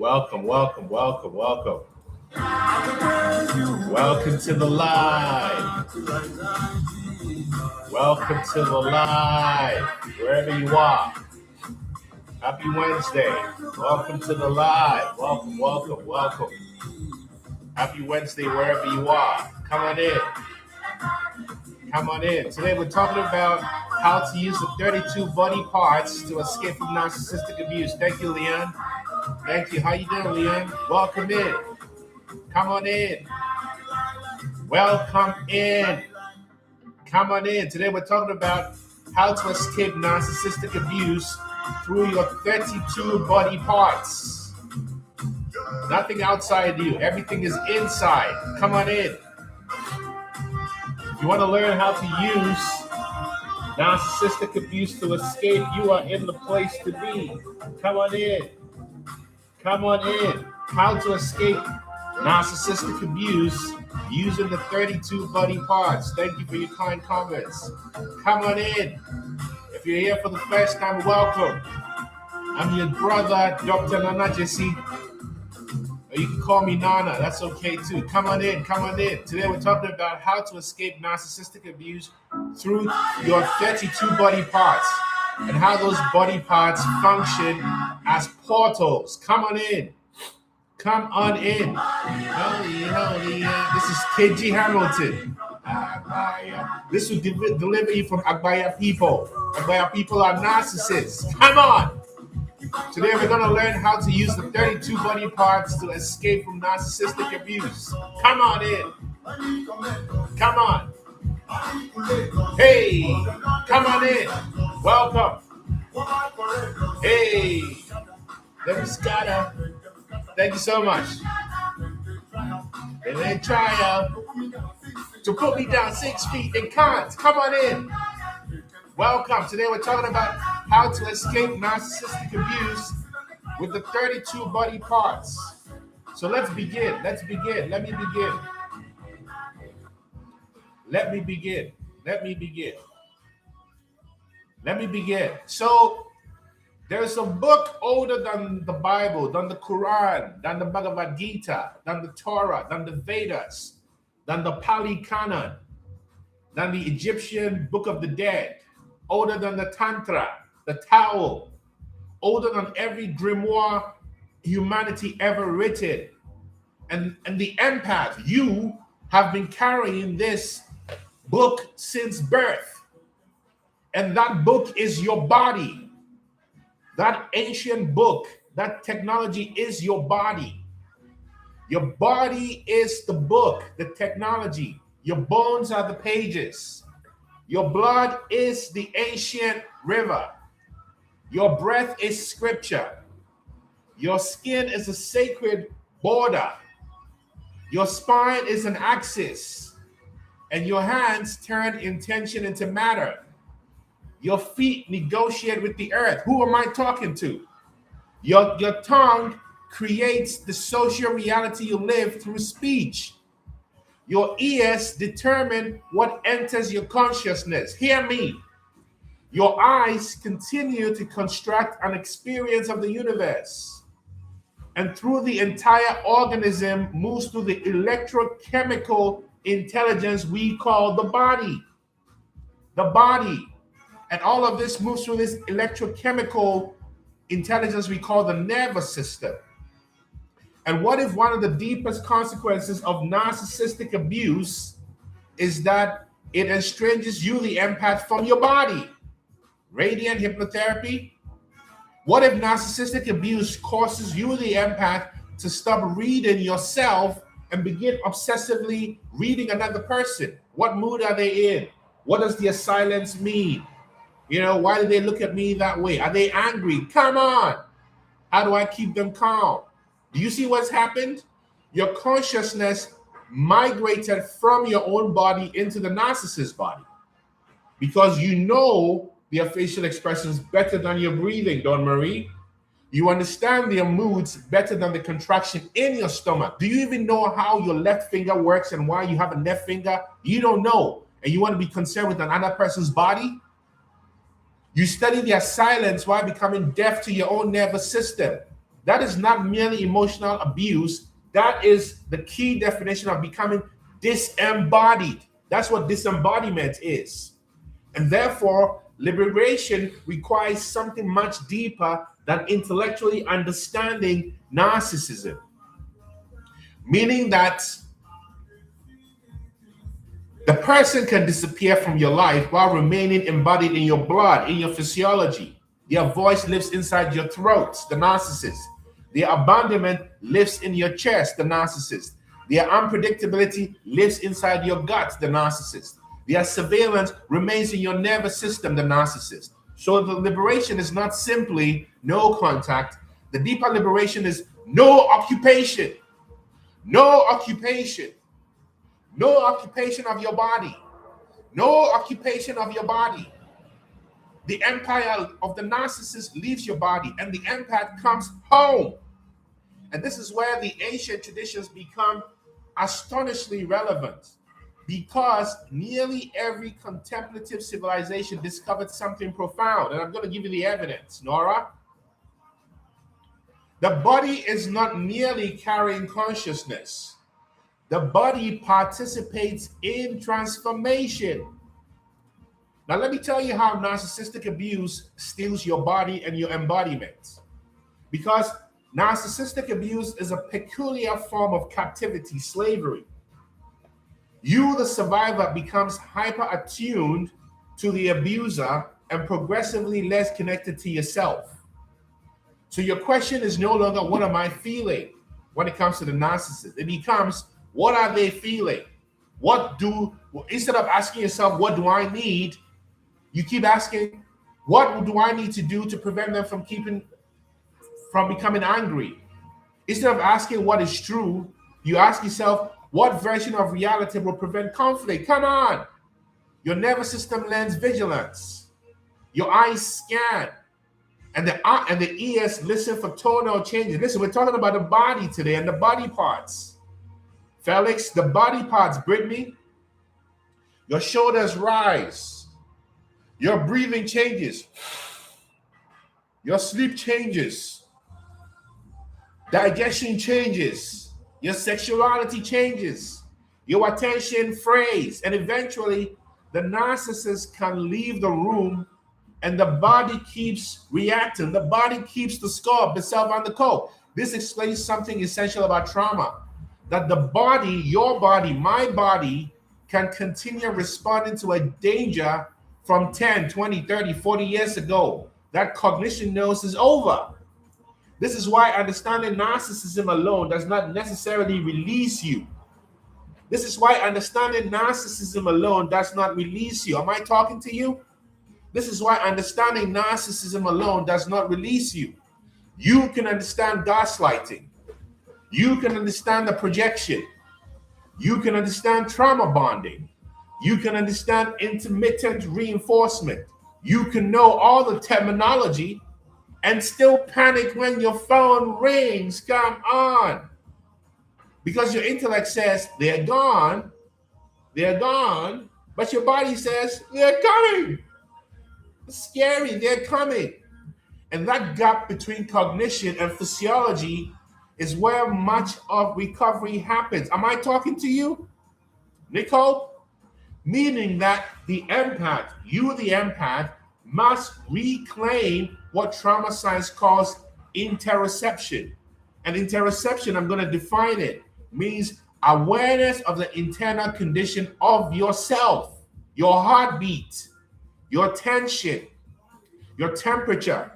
Welcome, welcome, welcome, welcome. Welcome to the live. Welcome to the live, wherever you are. Happy Wednesday. Welcome to the live. Welcome, welcome, welcome. Happy Wednesday, wherever you are. Come on in. Come on in. Today we're talking about how to use the 32 body parts to escape from narcissistic abuse. Thank you, Leon. Thank you. How you doing, Leon? Welcome in. Come on in. Welcome in. Come on in. Today we're talking about how to escape narcissistic abuse through your 32 body parts. Nothing outside you. Everything is inside. Come on in. If you want to learn how to use narcissistic abuse to escape, you are in the place to be. Come on in. Come on in. How to escape narcissistic abuse using the 32 body parts. Thank you for your kind comments. Come on in. If you're here for the first time, welcome. I'm your brother, Dr. Nana Gyesie. Or you can call me Nana. That's okay too. Come on in. Come on in. Today we're talking about how to escape narcissistic abuse through your 32 body parts and how those body parts function as portals. Come on in. Come on in. This is KG Hamilton. This will deliver you from Agbaya people. Agbaya people are narcissists. Come on. Today we're going to learn how to use the 32 body parts to escape from narcissistic abuse. Come on in. Come on. Hey, come on in. Welcome. Hey, let me scatter. Thank you so much. And then try to put me down 6 feet and can't. Come on in. Welcome. Today we're talking about how to escape narcissistic abuse with the 32 body parts. So let's begin. Let's begin. Let me begin. Let me begin. Let me begin. Let me begin. So there's a book older than the Bible, than the Quran, than the Bhagavad Gita, than the Torah, than the Vedas, than the Pali Canon, than the Egyptian Book of the Dead, older than the Tantra, the Tao, older than every grimoire humanity ever written. And the Empath, you have been carrying this book since birth. And that book is your body. That ancient book, that technology is your body. Your body is the book, the technology. Your bones are the pages. Your blood is the ancient river. Your breath is scripture. Your skin is a sacred border. Your spine is an axis. And your hands turn intention into matter. Your feet negotiate with the earth. Who am I talking to? Your tongue creates the social reality you live through speech. Your ears determine what enters your consciousness. Hear me. Your eyes continue to construct an experience of the universe. And through the entire organism moves through the electrochemical intelligence we call the body. The body. And all of this moves through this electrochemical intelligence we call the nervous system. And what if one of the deepest consequences of narcissistic abuse is that it estranges you, the empath, from your body? Radiant hypnotherapy. What if narcissistic abuse causes you, the empath, to stop reading yourself and begin obsessively reading another person? What mood are they in? What does their silence mean? Why do they look at me that way? Are they angry? Come on. How do I keep them calm? Do you see what's happened? Your consciousness migrated from your own body into the narcissist's body because you know their facial expressions better than your breathing, Dawn Marie. You understand their moods better than the contraction in your stomach. Do you even know how your left finger works and why you have a left finger? You don't know. And you want to be concerned with another person's body? You study their silence while becoming deaf to your own nervous system. That is not merely emotional abuse. That is the key definition of becoming disembodied. That's what disembodiment is. And therefore, liberation requires something much deeper than intellectually understanding narcissism. Meaning that the person can disappear from your life while remaining embodied in your blood, in your physiology. Their voice lives inside your throat, the narcissist. Their abandonment lives in your chest, the narcissist. Their unpredictability lives inside your gut, the narcissist. Their surveillance remains in your nervous system, the narcissist. So the liberation is not simply no contact. The deeper liberation is no occupation. No occupation. No occupation of your body. No occupation of your body. The empire of the narcissist leaves your body and the empath comes home. And this is where the ancient traditions become astonishingly relevant, because nearly every contemplative civilization discovered something profound. And I'm going to give you the evidence, Nora. The body is not merely carrying consciousness. The body participates in transformation. Now, let me tell you how narcissistic abuse steals your body and your embodiment. Because narcissistic abuse is a peculiar form of captivity, slavery. You, the survivor, becomes hyper-attuned to the abuser and progressively less connected to yourself. So your question is no longer, what am I feeling when it comes to the narcissist? It becomes, what are they feeling? Instead of asking yourself, what do I need? You keep asking, what do I need to do to prevent them from becoming angry? Instead of asking what is true, you ask yourself, what version of reality will prevent conflict? Come on. Your nervous system lends vigilance. Your eyes scan. And the ears listen for tonal changes. Listen, we're talking about the body today and the body parts. Felix, the body parts, Brittany. Your shoulders rise. Your breathing changes. Your sleep changes. Digestion changes. Your sexuality changes. Your attention frays. And eventually, the narcissist can leave the room and the body keeps reacting. The body keeps the score, the self and the code. This explains something essential about trauma. That the body, your body, my body, can continue responding to a danger from 10, 20, 30, 40 years ago. That cognition knows is over. This is why understanding narcissism alone does not necessarily release you. This is why understanding narcissism alone does not release you. Am I talking to you? This is why understanding narcissism alone does not release you. You can understand gaslighting. You can understand the projection. You can understand trauma bonding. You can understand intermittent reinforcement. You can know all the terminology and still panic when your phone rings. Come on. Because your intellect says they're gone, but your body says they're coming. It's scary, they're coming. And that gap between cognition and physiology is where much of recovery happens. Am I talking to you, Nicole? Meaning that the empath, you the empath, must reclaim what trauma science calls interoception. And interoception, I'm going to define it, means awareness of the internal condition of yourself, your heartbeat, your tension, your temperature,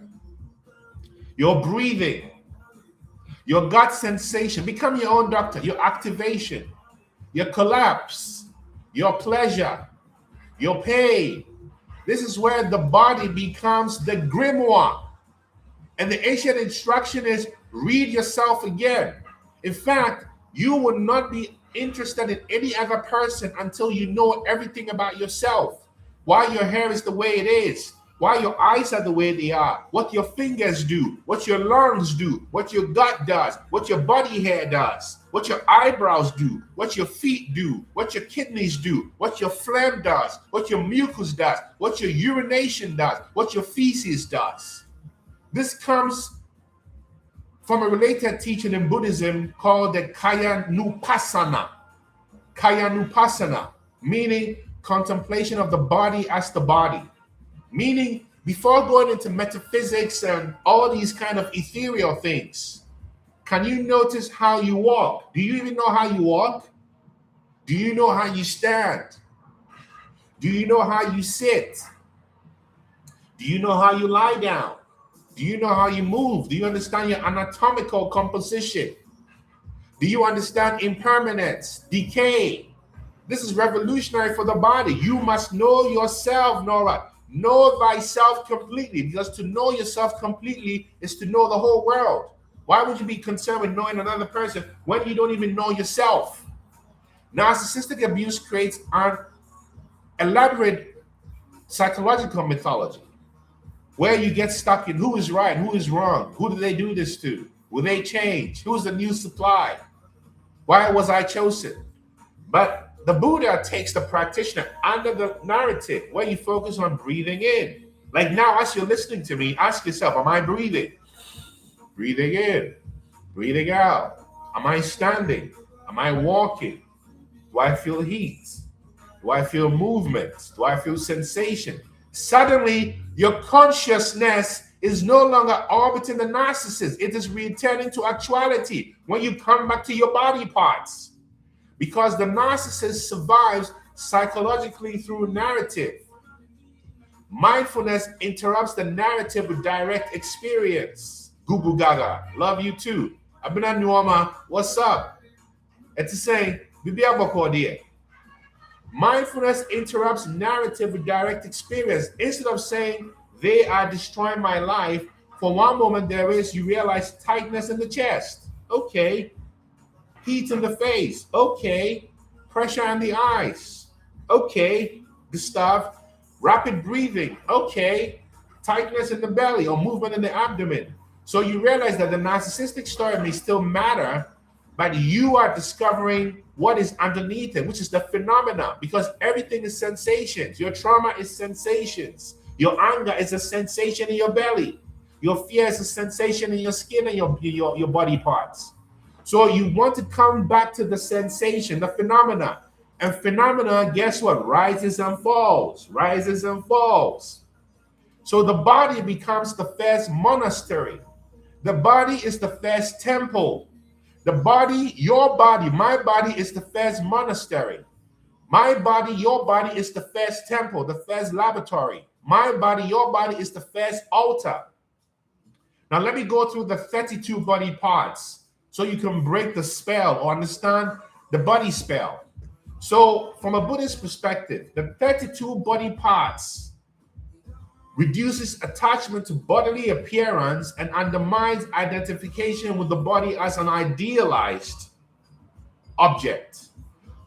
your breathing, your gut sensation. Become your own doctor. Your activation, your collapse, your pleasure, your pain. This is where the body becomes the grimoire. And the ancient instruction is read yourself again. In fact, you will not be interested in any other person until you know everything about yourself. Why your hair is the way it is, why your eyes are the way they are, what your fingers do, what your lungs do, what your gut does, what your body hair does, what your eyebrows do, what your feet do, what your kidneys do, what your phlegm does, what your mucus does, what your urination does, what your feces does. This comes from a related teaching in Buddhism called the Kayanupasana, meaning contemplation of the body as the body. Meaning, before going into metaphysics and all these kind of ethereal things, can you notice how you walk? Do you even know how you walk? Do you know how you stand? Do you know how you sit? Do you know how you lie down? Do you know how you move? Do you understand your anatomical composition? Do you understand impermanence, decay? This is revolutionary for the body. You must know yourself, Nora. Know thyself completely, because to know yourself completely is to know the whole world. Why would you be concerned with knowing another person when you don't even know yourself? Narcissistic abuse creates an elaborate psychological mythology where you get stuck in who is right, who is wrong, who do they do this to? Will they change? Who's the new supply? Why was I chosen? But the Buddha takes the practitioner under the narrative where you focus on breathing in. Like now, as you're listening to me, ask yourself, am I breathing? Breathing in, breathing out. Am I standing? Am I walking? Do I feel heat? Do I feel movement? Do I feel sensation? Suddenly, your consciousness is no longer orbiting the narcissist. It is returning to actuality when you come back to your body parts. Because the narcissist survives psychologically through narrative. Mindfulness interrupts the narrative with direct experience. Gugu Gaga, love you too. Abina Nuama, what's up? It's saying, Bibi Abokodia. Mindfulness interrupts narrative with direct experience. Instead of saying, they are destroying my life, for one moment you realize tightness in the chest. Okay. Heat in the face. Okay. Pressure in the eyes. Okay. Gustav. Rapid breathing. Okay. Tightness in the belly or movement in the abdomen. So you realize that the narcissistic story may still matter, but you are discovering what is underneath it, which is the phenomena, because everything is sensations. Your trauma is sensations. Your anger is a sensation in your belly. Your fear is a sensation in your skin and your body parts. So you want to come back to the sensation, the phenomena. And phenomena, guess what? Rises and falls, rises and falls. So the body becomes the first monastery. The body is the first temple. The body, your body, my body is the first monastery. My body, your body is the first temple, the first laboratory. My body, your body is the first altar. Now let me go through the 32 body parts so you can break the spell or understand the body spell. So from a Buddhist perspective, the 32 body parts reduces attachment to bodily appearance and undermines identification with the body as an idealized object.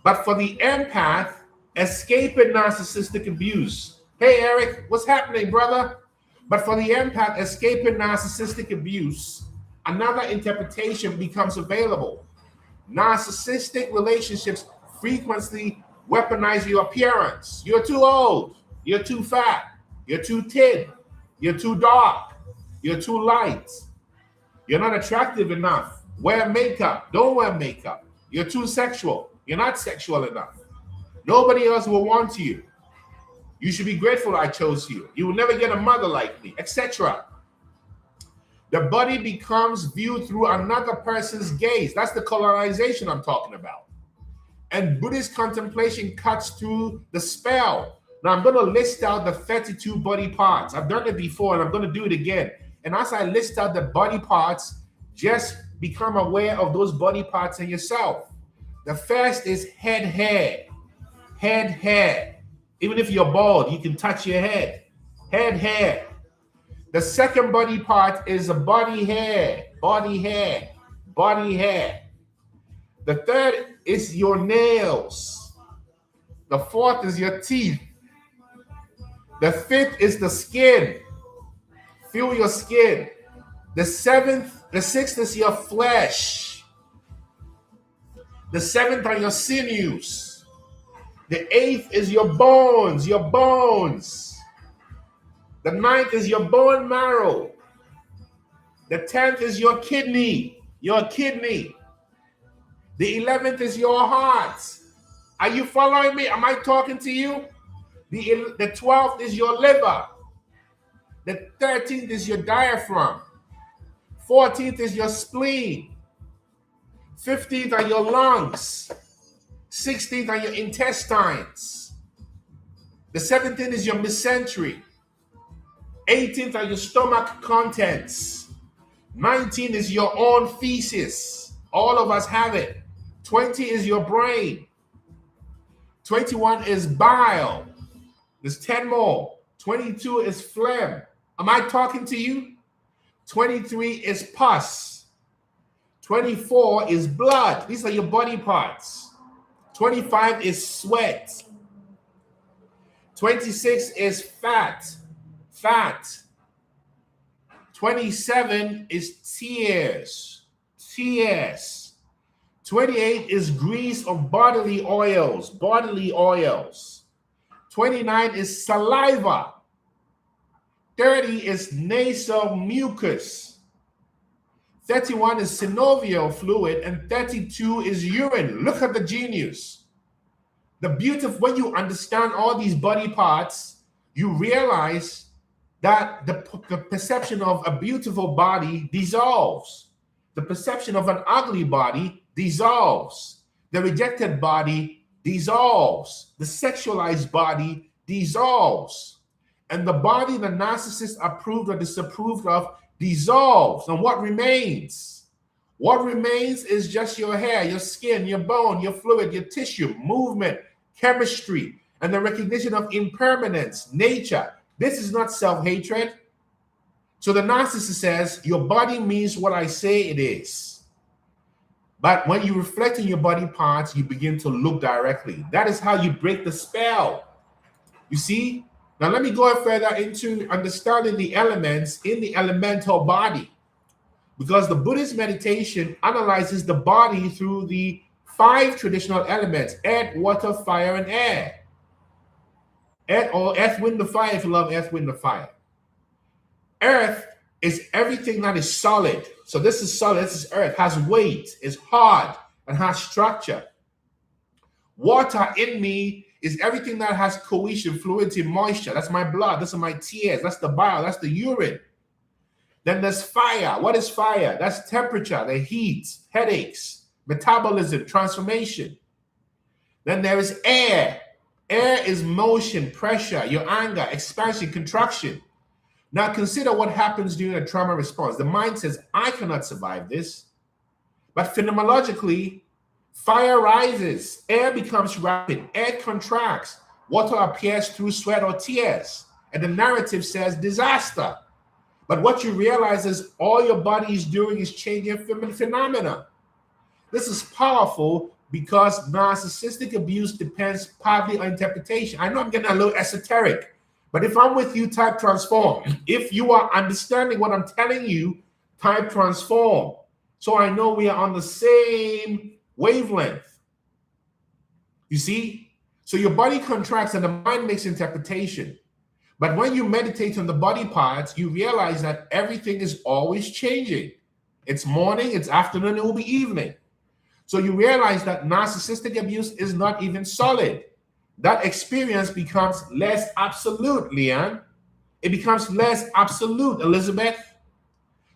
But for the empath, escaping narcissistic abuse. Hey, Eric, what's happening, brother? But for the empath, escaping narcissistic abuse, another interpretation becomes available. Narcissistic relationships frequently weaponize your appearance. You're too old. You're too fat. You're too thin. You're too dark. You're too light. You're not attractive enough. Wear makeup. Don't wear makeup. You're too sexual. You're not sexual enough. Nobody else will want you. You should be grateful I chose you. You will never get a mother like me, etc. The body becomes viewed through another person's gaze. That's the colonization I'm talking about. And Buddhist contemplation cuts through the spell. Now I'm going to list out the 32 body parts. I've done it before and I'm going to do it again. And as I list out the body parts, just become aware of those body parts in yourself. The first is head, hair. Head, hair. Even if you're bald, you can touch your head. Head, hair. The second body part is a body hair. Body hair. Body hair. The third is your nails. The fourth is your teeth. The fifth is the skin. Feel your skin. The sixth is your flesh. The seventh are your sinews. The eighth is your bones, The ninth is your bone marrow. The 10th is your kidney. Your kidney. The 11th is your heart. Are you following me? Am I talking to you? The 12th is your liver. The 13th is your diaphragm. 14th is your spleen. 15th are your lungs. 16th are your intestines. The 17th is your mesentery. 18th are your stomach contents. 19th is your own feces. All of us have it. 20 is your brain. 21 is bile. There's 10 more. 22 is phlegm. Am I talking to you? 23 is pus. 24 is blood. These are your body parts. 25 is sweat. 26 is fat. 27 is tears. 28 is grease of bodily oils. 29 is saliva. 30 is nasal mucus. 31 is synovial fluid, and 32 is urine. Look at the genius. The beauty of when you understand all these body parts, you realize that the perception of a beautiful body dissolves. The perception of an ugly body dissolves. The rejected body dissolves. The sexualized body dissolves. And the body the narcissist approved or disapproved of dissolves. And what remains? What remains is just your hair, your skin, your bone, your fluid, your tissue, movement, chemistry, and the recognition of impermanence, nature. This is not self-hatred. So the narcissist says, your body means what I say it is. But when you reflect on your body parts, you begin to look directly. That is how you break the spell. You see? Now let me go further into understanding the elements in the elemental body. Because the Buddhist meditation analyzes the body through the 5 traditional elements: earth, water, fire, and air. Earth, or earth, wind, and fire, if you love earth, wind, and fire. Earth is everything that is solid. So this is solid, this is earth, has weight, is hard, and has structure. Water in me is everything that has cohesion, fluidity, moisture. That's my blood, those are my tears, that's the bile, that's the urine. Then there's fire. What is fire? That's temperature, the heat, headaches, metabolism, transformation. Then there is air. Air is motion, pressure, your anger, expansion, contraction. Now consider what happens during a trauma response. The mind says, I cannot survive this. But phenomenologically, fire rises, air becomes rapid, air contracts, water appears through sweat or tears, and the narrative says disaster. But what you realize is all your body is doing is changing phenomena. This is powerful because narcissistic abuse depends partly on interpretation. I know I'm getting a little esoteric, but if I'm with you, type transform. If you are understanding what I'm telling you, type transform. So I know we are on the same wavelength. You see? So your body contracts and the mind makes interpretation. But when you meditate on the body parts, you realize that everything is always changing. It's morning, it's afternoon, it will be evening. So you realize that narcissistic abuse is not even solid. That experience becomes less absolute, Leanne. It becomes less absolute, Elizabeth.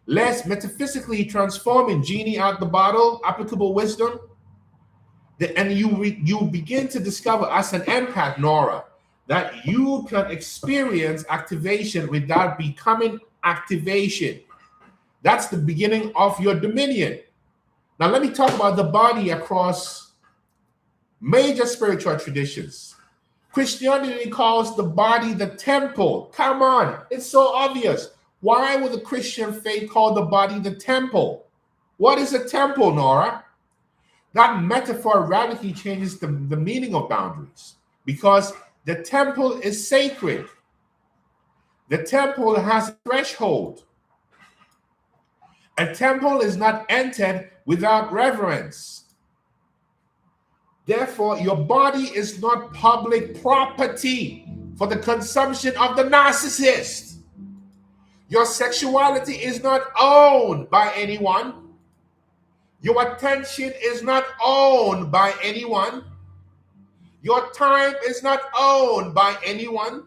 Less metaphysically transforming, genie out the bottle, applicable wisdom. And you begin to discover as an empath, Nora, that you can experience activation without becoming activation. That's the beginning of your dominion. Now, let me talk about the body across major spiritual traditions. Christianity calls the body the temple. Come on, it's so obvious. Why would the Christian faith call the body the temple? What is a temple, Nora? That metaphor radically changes the meaning of boundaries because the temple is sacred. The temple has a threshold. A temple is not entered without reverence. Therefore, your body is not public property for the consumption of the narcissist. Your sexuality is not owned by anyone. Your attention is not owned by anyone. Your time is not owned by anyone.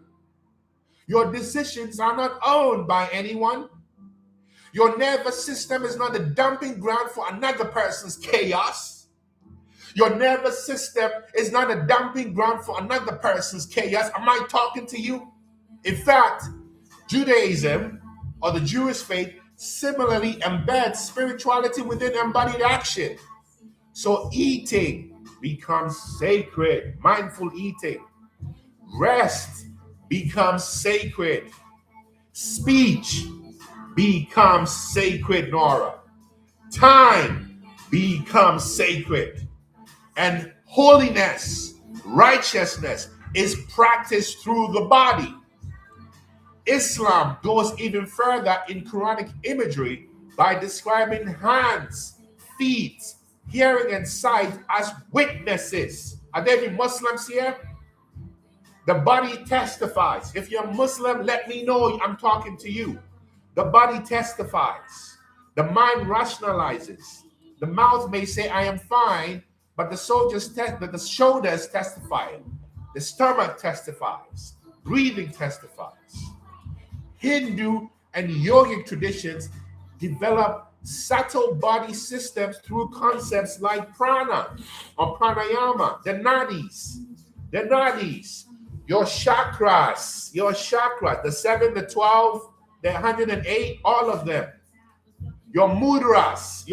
Your decisions are not owned by anyone. Your nervous system is not a dumping ground for another person's chaos. Your nervous system is not a dumping ground for another person's chaos. Am I talking to you? In fact, Judaism, or the Jewish faith, similarly embeds spirituality within embodied action. So eating becomes sacred, mindful eating. Rest becomes sacred. Speech becomes sacred, Nora. Time becomes sacred. And holiness, righteousness is practiced through the body. Islam goes even further in Quranic imagery by describing hands, feet, hearing, and sight as witnesses. Are there any Muslims here? The body testifies. If you're Muslim, let me know I'm talking to you. The body testifies. The mind rationalizes. The mouth may say, I am fine, but the shoulders testify. The stomach testifies. Breathing testifies. Hindu and yogic traditions develop subtle body systems through concepts like prana or pranayama, the nadis, your chakras, the 7, the 12, the 108, all of them. Your mudras,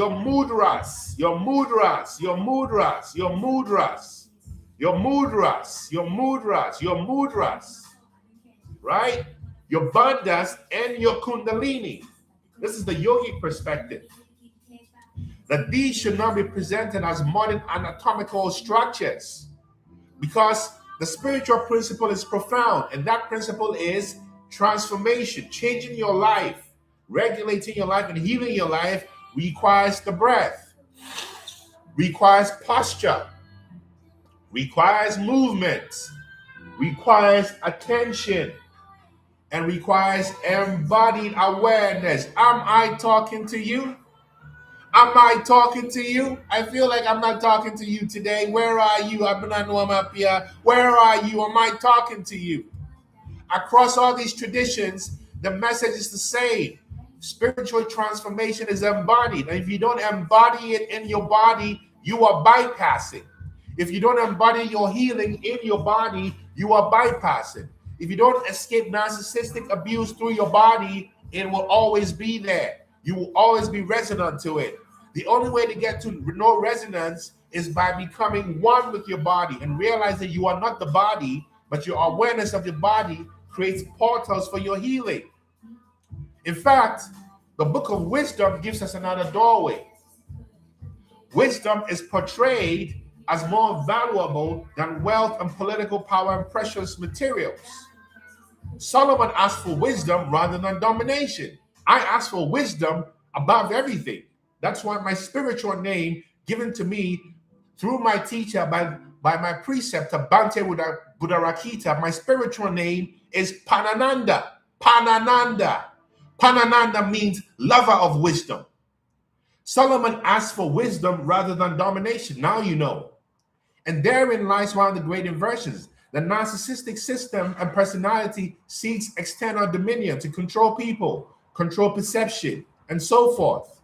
right? Your bandhas and your kundalini. This is the yogic perspective. That these should not be presented as modern anatomical structures, because the spiritual principle is profound, and that principle is transformation. Changing your life, regulating your life, and healing your life requires the breath, requires posture, requires movement, requires attention, and requires embodied awareness. Am I talking to you? Am I talking to you? I feel like I'm not talking to you today. Where are you? I'm up here. Where are you? Am I talking to you? Across all these traditions, the message is the same. Spiritual transformation is embodied. And if you don't embody it in your body, you are bypassing. If you don't embody your healing in your body, you are bypassing. If you don't escape narcissistic abuse through your body, it will always be there. You will always be resonant to it. The only way to get to no resonance is by becoming one with your body and realize that you are not the body, but your awareness of your body creates portals for your healing. In fact, the book of wisdom gives us another doorway. Wisdom is portrayed as more valuable than wealth and political power and precious materials. Solomon asked for wisdom rather than domination. I ask for wisdom above everything. That's why my spiritual name given to me through my teacher by my preceptor, Bhante Buddharakita, my spiritual name is Panananda. Panananda. Panananda means lover of wisdom. Solomon asked for wisdom rather than domination. Now you know. And therein lies one of the great inversions. The narcissistic system and personality seeks external dominion to control people, control perception, and so forth.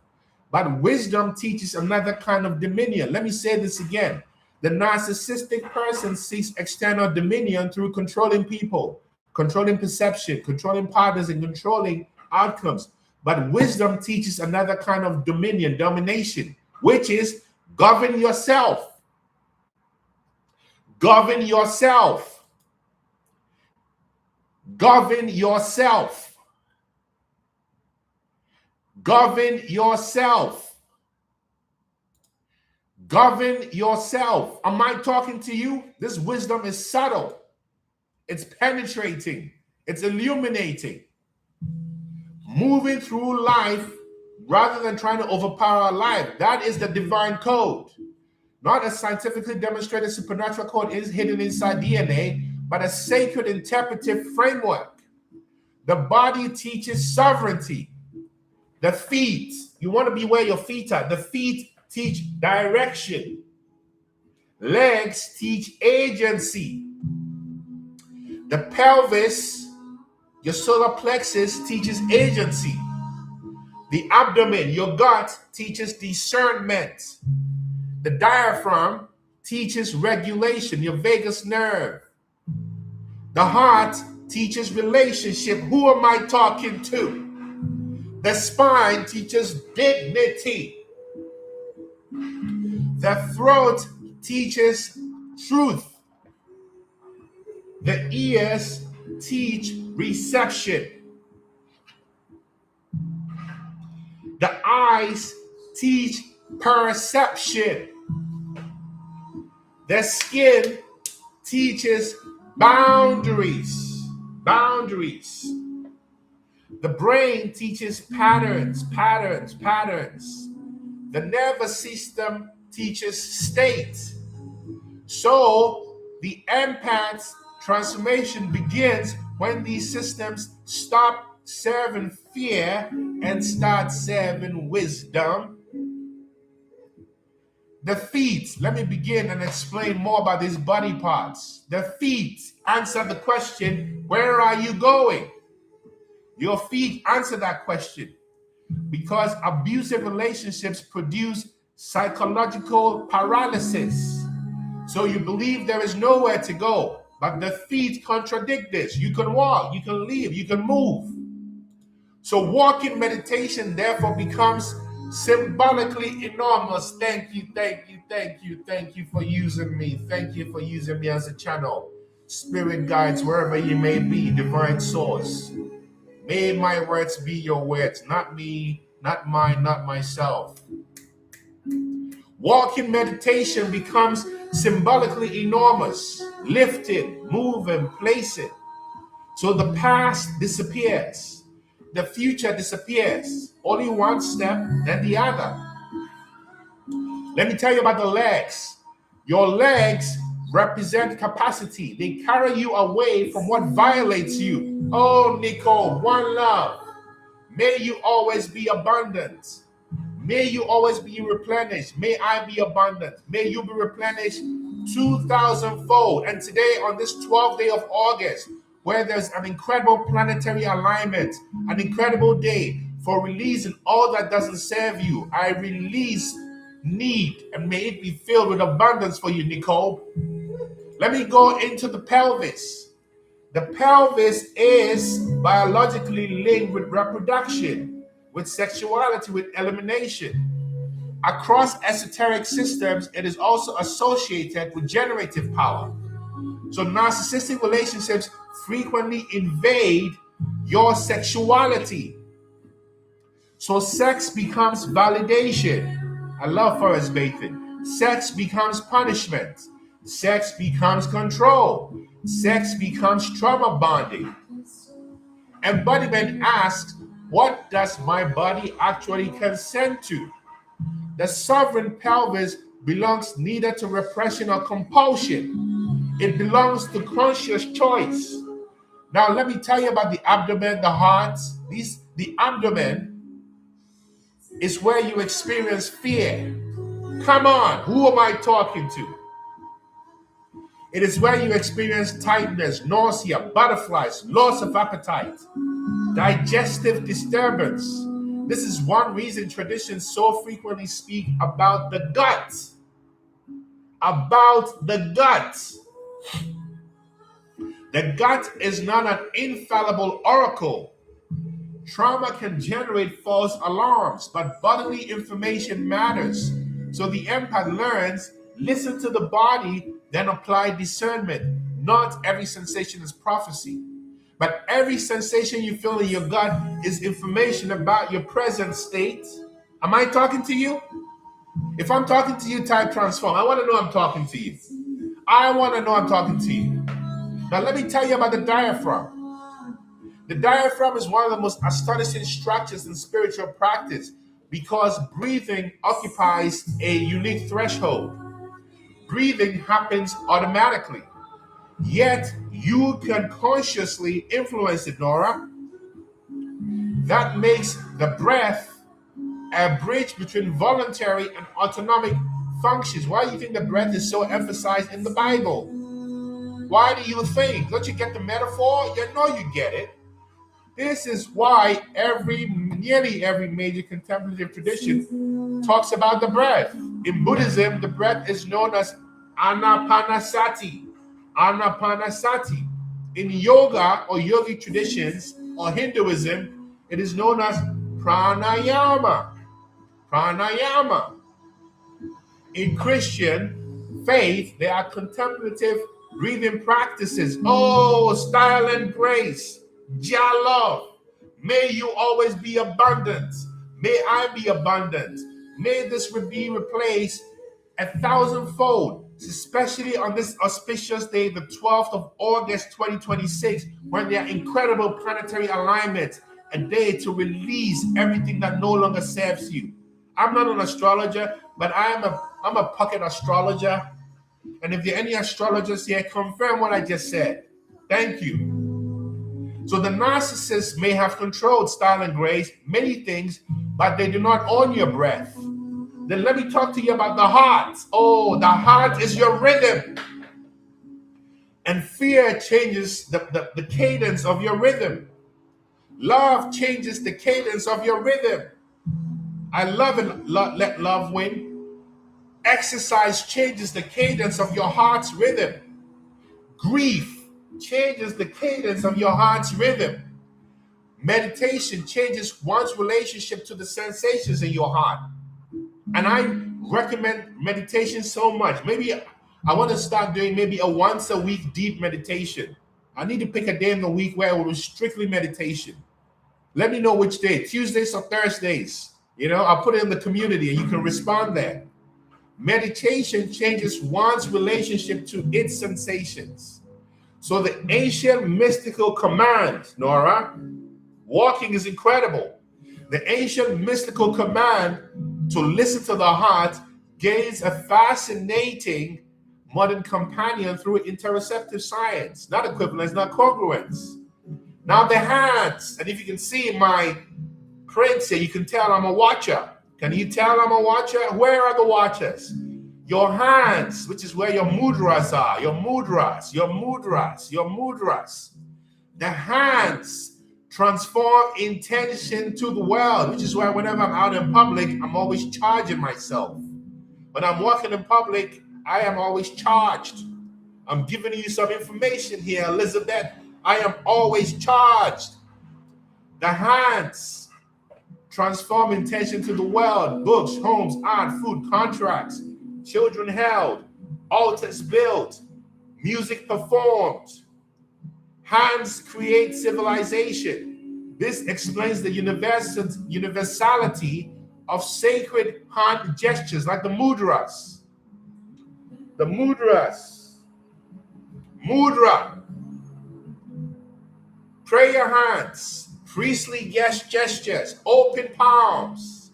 But wisdom teaches another kind of dominion. Let me say this again. The narcissistic person seeks external dominion through controlling people, controlling perception, controlling partners, and controlling outcomes. But wisdom teaches another kind of dominion, domination, which is govern yourself. Govern yourself. Govern yourself. Govern yourself. Govern yourself. Am I talking to you? This wisdom is subtle. It's penetrating. It's illuminating. Moving through life rather than trying to overpower our life. That is the divine code. Not a scientifically demonstrated supernatural code is hidden inside DNA, but a sacred interpretive framework. The body teaches sovereignty. The feet, you want to be where your feet are. The feet teach direction. Legs teach agency. The pelvis, your solar plexus, teaches agency. The abdomen, your gut, teaches discernment. The diaphragm teaches regulation, your vagus nerve. The heart teaches relationship. Who am I talking to? The spine teaches dignity. The throat teaches truth. The ears teach reception. The eyes teach perception. The skin teaches boundaries. Boundaries. The brain teaches patterns. The nervous system teaches state. So the empath's transformation begins when these systems stop serving fear and start serving wisdom. The feet, let me begin and explain more about these body parts. The feet answer the question, where are you going? Your feet answer that question because abusive relationships produce psychological paralysis. So you believe there is nowhere to go, but the feet contradict this. You can walk, you can leave, you can move. So walking meditation therefore becomes symbolically enormous. Thank you for using me. Thank you for using me as a channel. Spirit guides, wherever you may be, divine source. May my words be your words, not me, not mine, not myself. Walking meditation becomes symbolically enormous, lifted, moving, placing. So the past disappears, the future disappears. Only one step, then the other. Let me tell you about the legs. Your legs represent capacity. They carry you away from what violates you. Oh, Nicole, one love. May you always be abundant. May you always be replenished. May I be abundant. May you be replenished 2,000-fold. And today, on this 12th day of August, where there's an incredible planetary alignment, an incredible day for releasing all that doesn't serve you, I release need, and may it be filled with abundance for you, Nicole. Let me go into the pelvis. The pelvis is biologically linked with reproduction, with sexuality, with elimination. Across esoteric systems, it is also associated with generative power. So narcissistic relationships frequently invade your sexuality. So sex becomes validation. I love forest bathing. Sex becomes punishment. Sex becomes control. Sex becomes trauma bonding. Embodiment asks, what does my body actually consent to? The sovereign pelvis belongs neither to repression or compulsion. It belongs to conscious choice. Now let me tell you about the abdomen, the heart. The abdomen is where you experience fear. Come on, who am I talking to? It is where you experience tightness, nausea, butterflies, loss of appetite, digestive disturbance. This is one reason traditions so frequently speak about the gut. About the gut. The gut is not an infallible oracle. Trauma can generate false alarms, but bodily information matters. So the empath learns, listen to the body, then apply discernment. Not every sensation is prophecy, but every sensation you feel in your gut is information about your present state. Am I talking to you? If I'm talking to you, type transform. I want to know I'm talking to you. I want to know I'm talking to you. Now let me tell you about the diaphragm. The diaphragm is one of the most astonishing structures in spiritual practice because breathing occupies a unique threshold. Breathing happens automatically, yet you can consciously influence it, Nora. That makes the breath a bridge between voluntary and autonomic functions. Why do you think the breath is so emphasized in the Bible? Why do you think? Don't you get the metaphor? You know you get it. This is why nearly every major contemplative tradition talks about the breath. In Buddhism, the breath is known as anapanasati. Anapanasati. In yoga or yogic traditions or Hinduism, it is known as pranayama. Pranayama. In Christian faith, there are contemplative breathing practices. Oh, style and grace. Jah love. May you always be abundant. May I be abundant. May this be replaced 1,000-fold, especially on this auspicious day, the 12th of August, 2026, when there are incredible planetary alignments, a day to release everything that no longer serves you. I'm not an astrologer, but I'm a pocket astrologer. And if there are any astrologers here, confirm what I just said. Thank you. So the narcissist may have controlled style and grace, many things, but they do not own your breath. Then let me talk to you about the heart. Oh, the heart is your rhythm. And fear changes the cadence of your rhythm. Love changes the cadence of your rhythm. I love it. Let love win. Exercise changes the cadence of your heart's rhythm. Grief changes the cadence of your heart's rhythm. Meditation changes one's relationship to the sensations in your heart. And I recommend meditation so much. Maybe I want to start doing maybe a once a week deep meditation. I need to pick a day in the week where it was strictly meditation. Let me know which day, Tuesdays or Thursdays. I'll put it in the community and you can respond there. Meditation changes one's relationship to its sensations. So the ancient mystical command, Nora, walking is incredible. The ancient mystical command to listen to the heart gains a fascinating modern companion through interoceptive science, not equivalence, not congruence. Now the hands, and if you can see my prints here, you can tell I'm a watcher. Can you tell I'm a watcher? Where are the watchers? Your hands, which is where your mudras are, your mudras. The hands transform intention to the world, which is why whenever I'm out in public, I'm always charging myself. When I'm walking in public, I am always charged. I'm giving you some information here, Elizabeth. I am always charged. The hands transform intention to the world. Books, homes, art, food, contracts, children held, altars built, music performed. Hands create civilization. This explains the universality of sacred hand gestures like the mudras. The mudras. Mudra. Prayer hands. Priestly gestures. Open palms.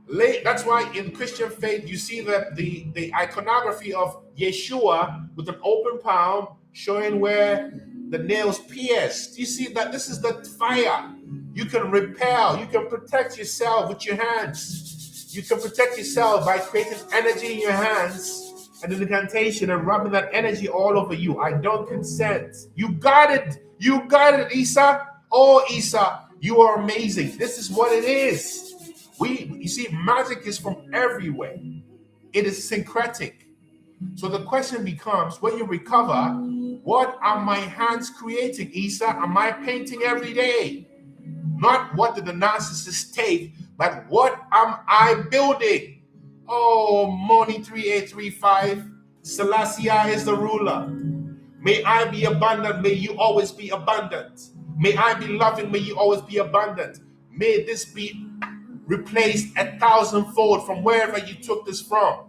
That's why in Christian faith you see the iconography of Yeshua with an open palm showing where the nails pierced. You see that this is the fire. You can repel. You can protect yourself with your hands. You can protect yourself by creating energy in your hands and an incantation and rubbing that energy all over you. I don't consent. You got it. You got it, Isa. Oh, Isa, you are amazing. This is what it is. You see, magic is from everywhere. It is syncretic. So the question becomes, when you recover, what are my hands creating, Isa? Am I painting every day? Not what did the narcissist take, but what am I building? Oh, Moni 3835, Selassie is the ruler. May I be abundant. May you always be abundant. May I be loving. May you always be abundant. May this be replaced 1,000-fold from wherever you took this from.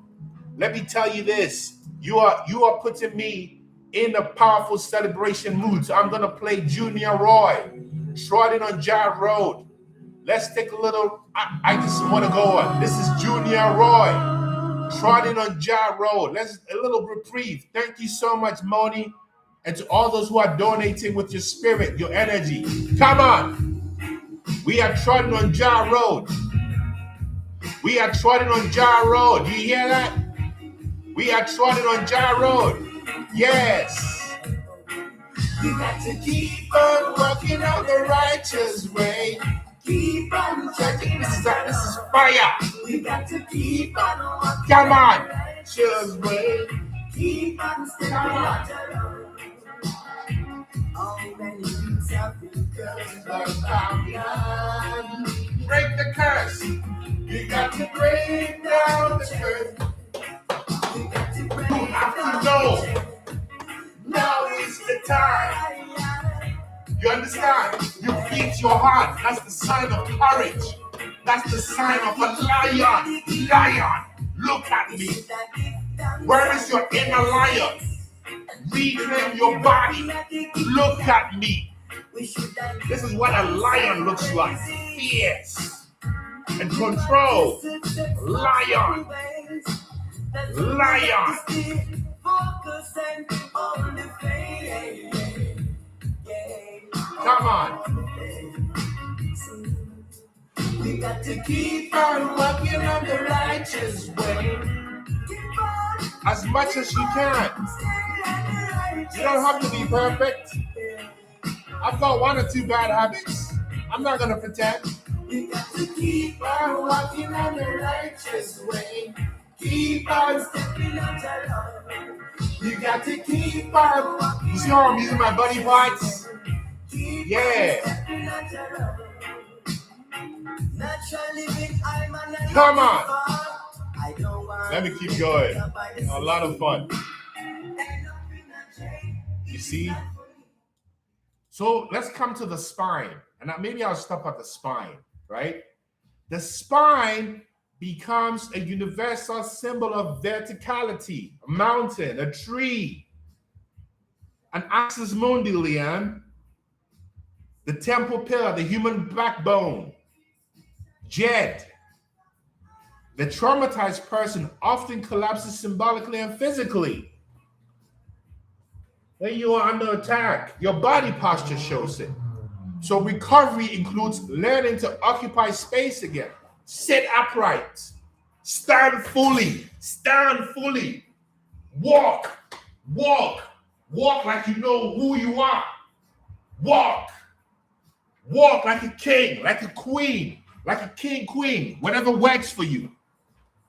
Let me tell you this. You are putting me in a powerful celebration mood. So I'm going to play Junior Roy, Trotting on Jar Road. Let's take a little, I just want to go on. This is Junior Roy, Trotting on Jar Road. Let's a little reprieve. Thank you so much, Moni. And to all those who are donating with your spirit, your energy. Come on. We are trotting on Jar Road. We are trotting on Jar Road. Do you hear that? We are trotting on Jar Road. Yes. We got to keep on walking on the righteous way. Keep on checking. This is fire. We got to keep on walking. Come on. Righteous way. Keep on stepping out alone. Break the curse. You got to break down the curse. You have to know. Now is the time. You understand? You beat your heart. That's the sign of courage. That's the sign of a lion. Lion, look at me. Where is your inner lion? Reclaim your body. Look at me. This is what a lion looks like. Fierce and control. Lion. Lion. Come on. We got to keep on walking on the righteous way. As much as you can. You don't have to be perfect. I've got one or two bad habits. I'm not going to pretend. We got to keep on walking on the righteous way. Keep on stepping out alone. You got to keep on walking. You see how I'm using my body parts? Yeah. Come on. Let me keep going. A lot of fun. You see? So let's come to the spine. And maybe I'll stop at the spine, right? The spine becomes a universal symbol of verticality, a mountain, a tree, an axis mundi, Leanne, the temple pillar, the human backbone, Jed. The traumatized person often collapses symbolically and physically. When you are under attack, your body posture shows it. So recovery includes learning to occupy space again. Sit upright. Stand fully. Stand fully. Walk. Walk. Walk like you know who you are. Walk. Walk like a king, like a queen, like a king, queen, whatever works for you.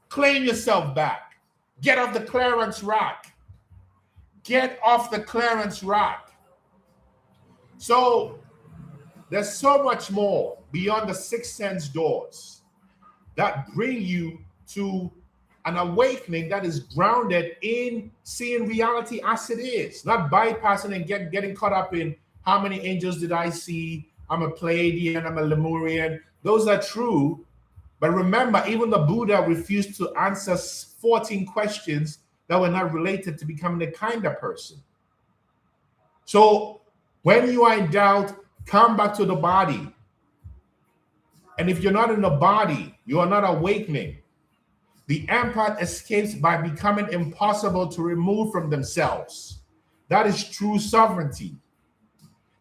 Claim yourself back. Get off the clearance rack. Get off the clearance rack. So there's so much more beyond the sixth sense doors that bring you to an awakening that is grounded in seeing reality as it is, not bypassing and getting caught up in how many angels did I see? I'm a Pleiadian, I'm a Lemurian. Those are true. But remember, even the Buddha refused to answer 14 questions that were not related to becoming a kinder person. So when you are in doubt, come back to the body. And if you're not in the body, you are not awakening. The empath escapes by becoming impossible to remove from themselves. That is true sovereignty.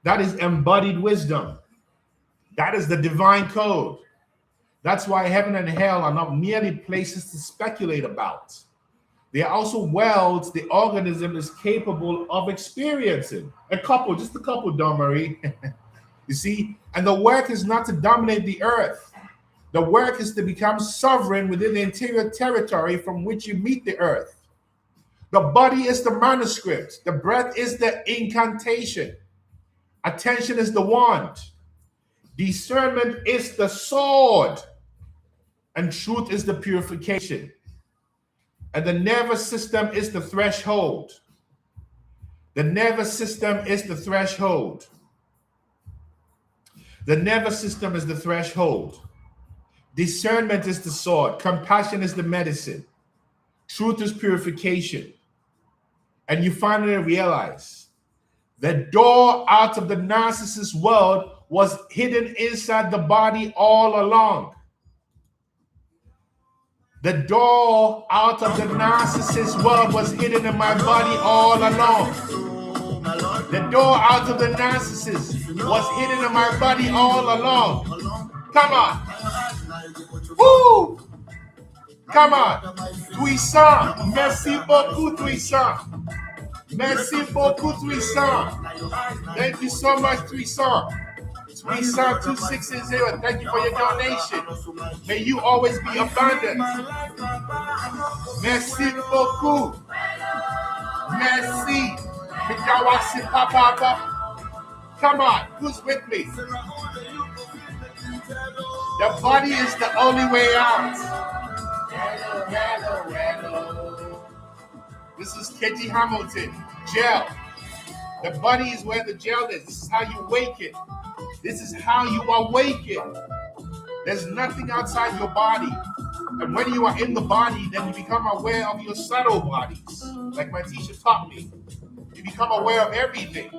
That is embodied wisdom. That is the divine code. That's why heaven and hell are not merely places to speculate about. They are also worlds the organism is capable of experiencing. Just a couple, Marie. You see? And the work is not to dominate the earth. The work is to become sovereign within the interior territory from which you meet the earth. The body is the manuscript. The breath is the incantation. Attention is the wand. Discernment is the sword. And truth is the purification. And the nervous system is the threshold. The nervous system is the threshold. The nervous system is the threshold. Discernment is the sword. Compassion is the medicine. Truth is purification. And you finally realize the door out of the narcissist world was hidden inside the body all along. The door out of the narcissist world was hidden in my body all along. The door out of the narcissist was hidden in my body all along. Come on. Woo! Come on. Puissant. Merci beaucoup, Puissant. Merci beaucoup, Puissant. Thank you so much, Puissant. Puissant 2660. Thank you for your donation. May you always be abundant. Merci beaucoup. Merci. Come on, who's with me? The body is the only way out. Hello, hello, hello. This is KG Hamilton. Gel. The body is where the gel is. This is how you wake it. This is how you awake it. There's nothing outside your body. And when you are in the body, then you become aware of your subtle bodies. Like my teacher taught me. You become aware of everything.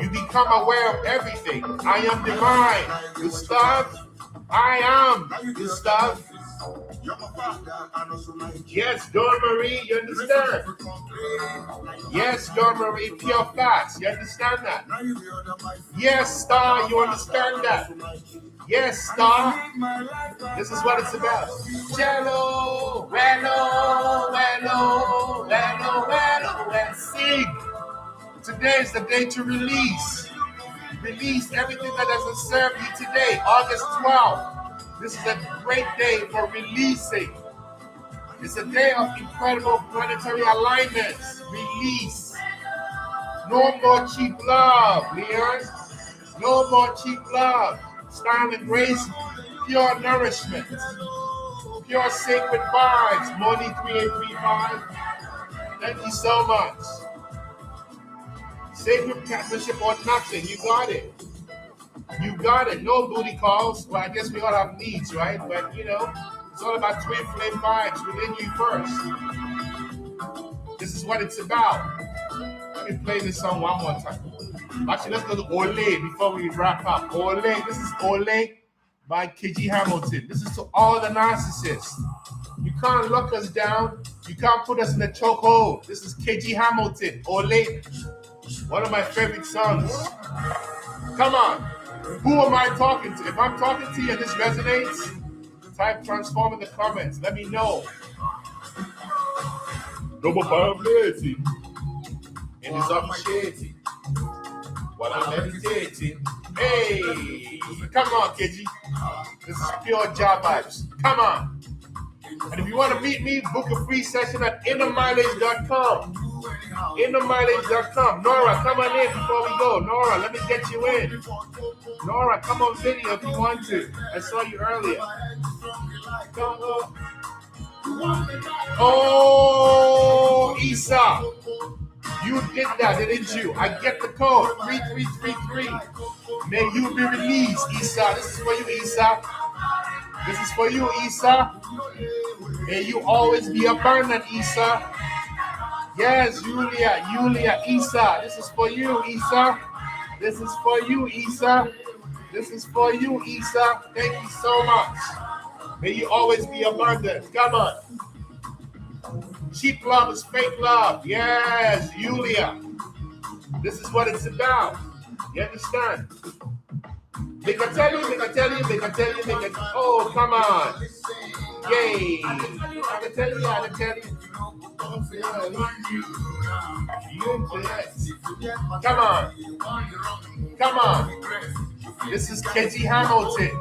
You become aware of everything. I am divine. The stuff. I am the stuff. Yes, Dawn Marie, you understand? Yes, Dawn Marie, pure facts. You understand that? Yes, Star, you understand that? Yes, Star. This is what it's about. Jello, wello, wello, wello, wello, and sing. Today is the day to release. Release everything that doesn't serve you today, August 12th. This is a great day for releasing. It's a day of incredible planetary alignments. Release. No more cheap love, Leon. No more cheap love. Style and grace, pure nourishment. Pure sacred vibes. Money 3835. Thank you so much. Sacred partnership or nothing. You got it. You got it. No booty calls. Well, I guess we all have needs, right? But, you know, it's all about twin flame vibes within you first. This is what it's about. Let me play this song one more time. Actually, let's go to Ole before we wrap up. Ole. This is Ole by KG Hamilton. This is to all the narcissists. You can't lock us down. You can't put us in a chokehold. This is KG Hamilton. Ole. One of my favorite songs. Come on. Who am I talking to? If I'm talking to you and this resonates, type transform in the comments. Let me know. Double probability. And it's appreciated. While I'm meditating. Hey. Come on, KG. This is pure job vibes. Come on. And if you want to meet me, book a free session at innermileage.com. Innermileage.com. Nora, come on in before we go. Nora, let me get you in. Nora, come on video if you want to. I saw you earlier. Oh, Isa. You did that, didn't you? I get the code. 3333. May you be released, Isa. This is for you, Isa. This is for you, Isa. May you always be abundant, Isa. Yes, Julia, Isa. This is for you, Isa. This is for you, Isa. This is for you, Isa. Thank you so much. May you always be abundant. Come on. Cheap love is fake love. Yes, Julia. This is what it's about. You understand? They can tell you. Oh, come on. Yay. I can tell you. Come on. This is KG Hamilton.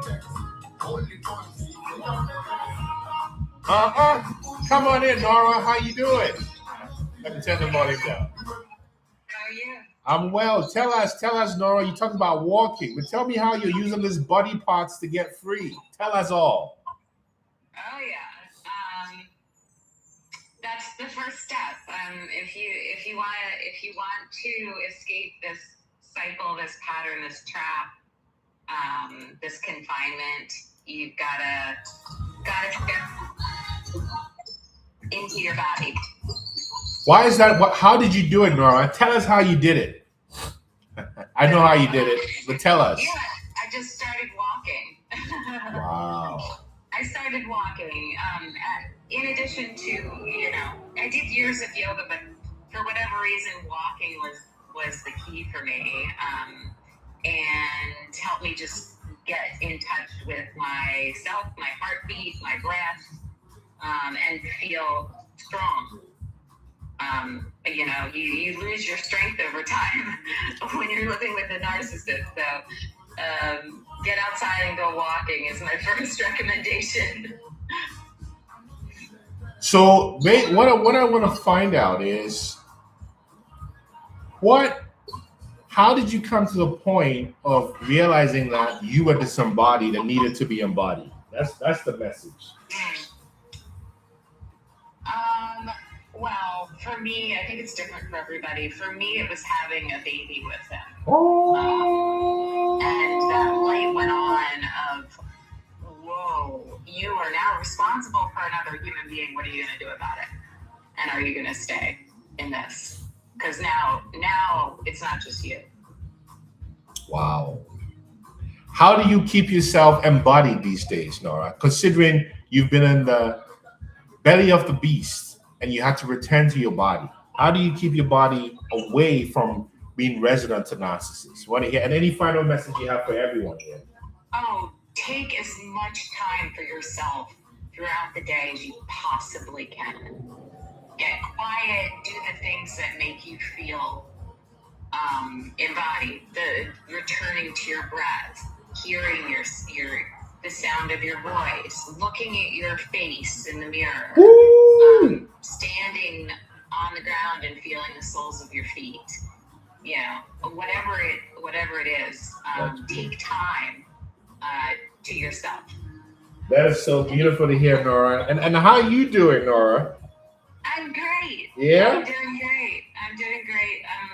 Come on in, Nora. How you doing? Let me turn the volume down. How are you? I'm well. Tell us, Nora. You talked about walking, but tell me how you're using these body parts to get free. Tell us all. Oh yeah. That's the first step. If you want to escape this cycle, this pattern, this trap, this confinement, you've gotta get into your body. Why is that? How did you do it, Nora? Tell us how you did it. I know how you did it, but tell us. Yeah, I just started walking. Wow. I started walking. In addition to, I did years of yoga, but for whatever reason, walking was the key for me, and helped me just get in touch with myself, my heartbeat, my breath, and feel strong. You know, you lose your strength over time when you're living with a narcissist. So get outside and go walking is my first recommendation. So, what I want to find out is how did you come to the point of realizing that you were disembodied and needed to be embodied? That's the message. Well, for me, I think it's different for everybody. For me, it was having a baby with him. Oh. And that light went on of, whoa, you are now responsible for another human being. What are you going to do about it? And are you going to stay in this? Because now it's not just you. Wow. How do you keep yourself embodied these days, Nora? Considering you've been in the belly of the beast and you had to return to your body. How do you keep your body away from being resident to narcissists? Want to hear? And any final message you have for everyone here? Oh, take as much time for yourself throughout the day as you possibly can. Get quiet, do the things that make you feel embodied. The returning to your breath, hearing the sound of your voice, looking at your face in the mirror, standing on the ground and feeling the soles of your feet. You know, whatever it is, take time to yourself. That is so beautiful to hear, Nora. And how are you doing, Nora? I'm great. Yeah? I'm doing great. I'm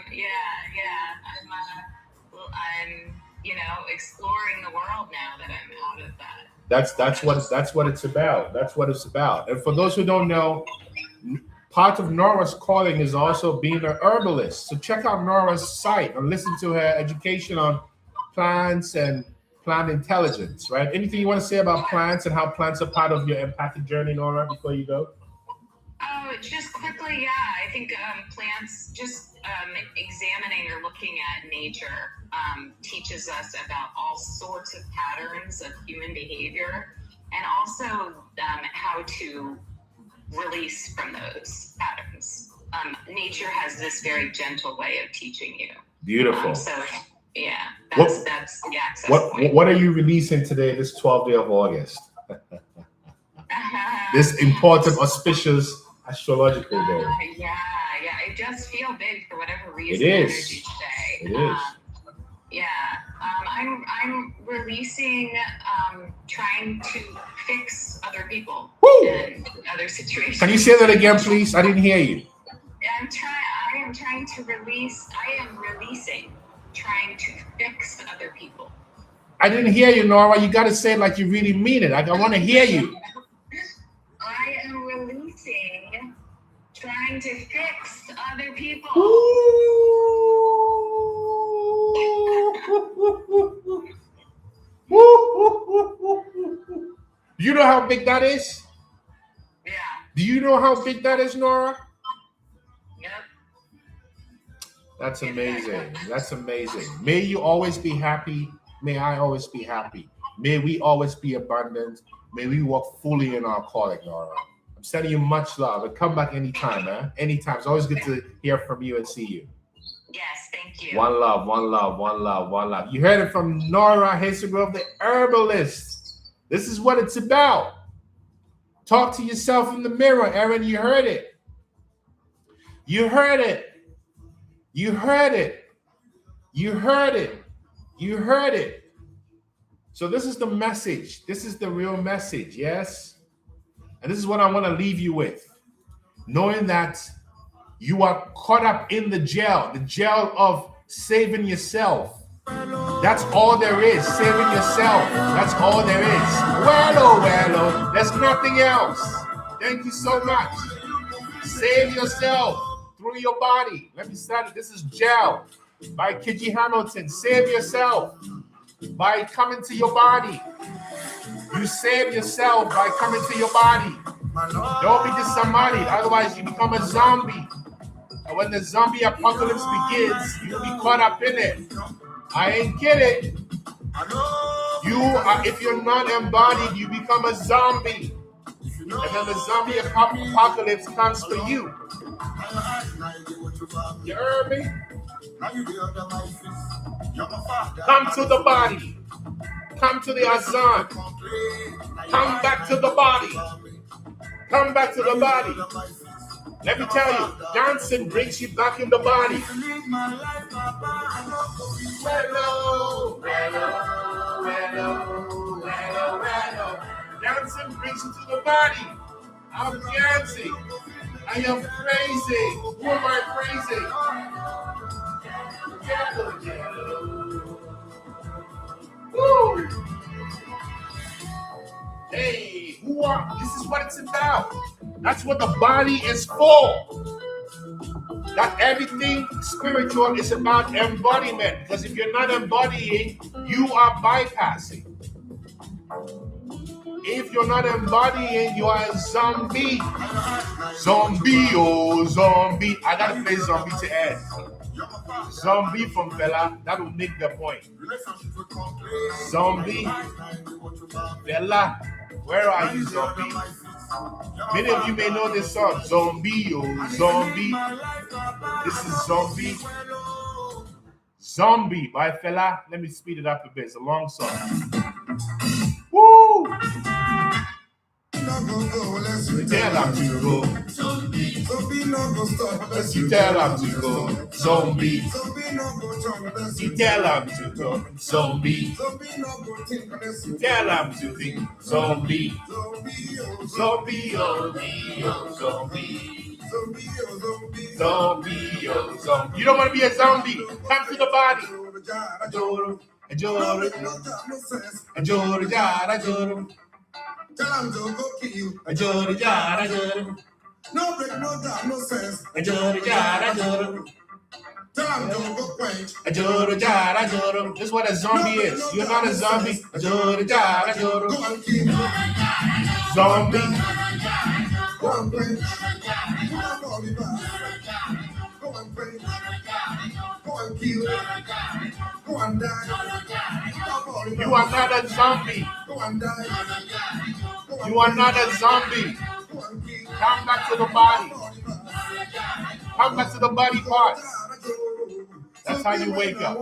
you know, exploring the world now that I'm out of that. That's what it's about. That's what it's about. And for those who don't know, part of Nora's calling is also being an herbalist. So check out Nora's site and listen to her education on plants and plant intelligence, right? Anything you want to say about plants and how plants are part of your empathic journey, Nora, before you go? Oh, just quickly, yeah. I think plants, just examining or looking at nature teaches us about all sorts of patterns of human behavior, and also how to release from those patterns. Nature has this very gentle way of teaching you. Beautiful. So, yeah, that's the access point. What are you releasing today, this 12th day of August? This important, auspicious astrological day. Yeah. It does feel big for whatever reason. It is. Energy today. It is. I'm releasing trying to fix other people and other situations. Can you say that again, please? I didn't hear you. I am releasing trying to fix other people. I didn't hear you, Nora. You got to say it like you really mean it. I want to hear you. I am releasing trying to fix other people. You know how big that is? Yeah. Do you know how big that is, Nora? Yep. That's amazing. That's amazing. May you always be happy. May I always be happy. May we always be abundant. May we walk fully in our calling, Nora. I'm sending you much love. And come back anytime, man. Anytime. It's always good to hear from you and see you. Yes, thank you. One love, one love, one love, one love. You heard it from Nora Hazelgrove, the herbalist. This is what it's about. Talk to yourself in the mirror, Erin. You heard it. You heard it. You heard it. You heard it. You heard it. So this is the message. This is the real message, yes? And this is what I want to leave you with. Knowing that you are caught up in the jail of saving yourself. That's all there is, saving yourself. That's all there is. Well, there's nothing else. Thank you so much. Save yourself through your body. Let me start it. This is Jail by Kiji Hamilton. Save yourself by coming to your body. You save yourself by coming to your body. Don't be disembodied, otherwise you become a zombie. And when the zombie apocalypse begins, you'll be caught up in it. I ain't kidding. if you're not embodied, you become a zombie. And then the zombie apocalypse comes for you. You heard me? Come to the body. Come to the Azan. Come back to the body. Come back to the body. Let me tell you, dancing brings you back in the body. Hello. Dancing brings you to the body. I'm dancing. I am praising. Who am I praising? Woo! Hey, this is what it's about. That's what the body is for. That everything spiritual is about embodiment. Because if you're not embodying, you are bypassing. If you're not embodying, you are a zombie. Zombie, oh, zombie. I gotta play zombie to end. Zombie from Fela, that will make the point. Zombie, Fela, where are you, zombie? Many of you may know this song, Zombie, oh, zombie. This is Zombie. Zombie by Fela. Let me speed it up a bit. It's a long song. Woo! Tell him to go. You tell him to go. Zombie. You tell him to go. Zombie. Tell him to think. Zombie. Zombie, oh, zombie. Zombie, oh, zombie. You don't want to be a zombie. Come to the body. Tell him to go kill. No break, no job, no sense. Tell him to go quench. This is what a zombie is. You're not a zombie. Go and kill. Zombie. Go and quench. Go and quench. Go and kill. Go and die. You are not a zombie. Go and die. You are not a zombie. Come back to the body. Come back to the body parts. That's how you wake up.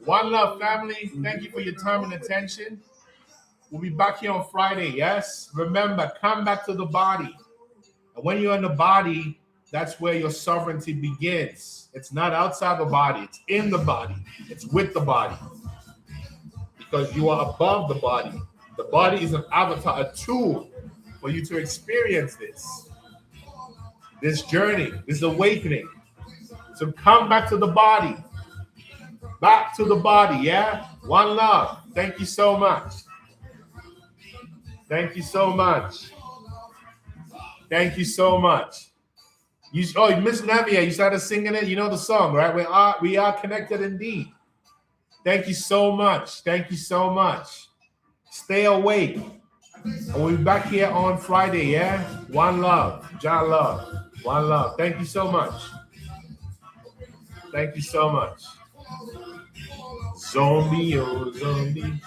One love, family. Thank you for your time and attention. We'll be back here on Friday, yes? Remember, come back to the body. And when you're in the body, that's where your sovereignty begins. It's not outside the body. It's in the body. It's with the body. Because you are above the body. The body is an avatar, a tool for you to experience this journey, this awakening. So come back to the body. Back to the body, yeah? One love. Thank you so much. Thank you so much. Thank you so much. Miss Navia, you started singing it. You know the song, right? We are connected indeed. Thank you so much. Thank you so much. Stay awake. And we'll be back here on Friday, yeah? One love. John love. One love. Thank you so much. Thank you so much. Zombie, oh, zombie.